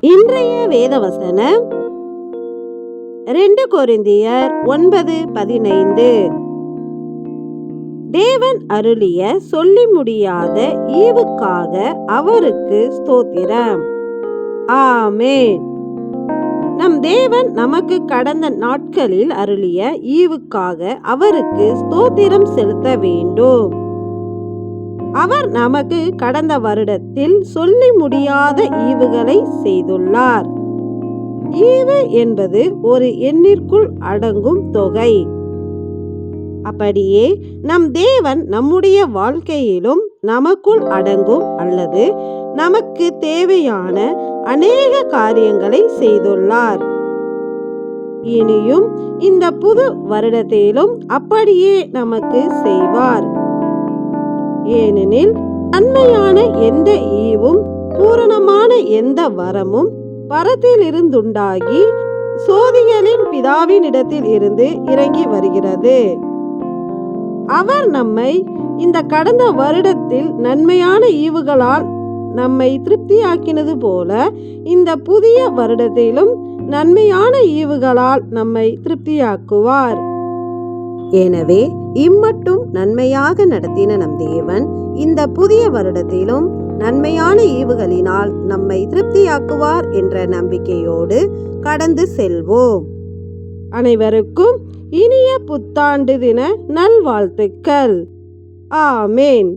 இன்றைய வேதவசனம் 2 கொரிந்தியர் 9:15. தேவன் அருளிய சொல்லி முடியாத ஈவுக்காக அவருக்கு ஸ்தோத்திரம். ஆமென். நம் தேவன் நமக்கு கடந்த நாட்களில் அருளிய ஈவுக்காக அவருக்கு ஸ்தோத்திரம் செலுத்த வேண்டும். அவர் நமக்கு கடந்த வருடத்தில் சொல்லி முடியாத ஈவுகளை செய்துள்ளார். ஈவு என்பது ஒரு எண்ணிற்குள் அடங்கும் தொகை. அப்படியே நம் தேவன் நம்முடைய வாழ்க்கையிலும் நமக்குள் அடங்கும் அல்லது நமக்கு தேவையான அநேக காரியங்களை செய்துள்ளார். இனியும் இந்த புது வருடத்திலும் அப்படியே நமக்கு செய்வார். ஏனெனில் நன்மையான எந்த ஈவும் பூரணமான எந்த வரமும் பரத்திலிருந்துண்டாகி சோதிகளின் பிதாவினிடத்தில் இருந்து இறங்கி வருகிறது. அவர் நம்மை இந்த கடந்த வருடத்தில் நன்மையான ஈவுகளால் நம்மை திருப்தியாக்கினது போல இந்த புதிய வருடத்திலும் நன்மையான ஈவுகளால் நம்மை திருப்தியாக்குவார். எனவே இம்மட்டும் நன்மையாக நடத்தின நம் தேவன் இந்த புதிய வருடத்திலும் நன்மையான ஈவுகளினால் நம்மை திருப்தியாக்குவார் என்ற நம்பிக்கையோடு கடந்து செல்வோம். அனைவருக்கும் இனிய புத்தாண்டு தின நல்வாழ்த்துக்கள். ஆமென்.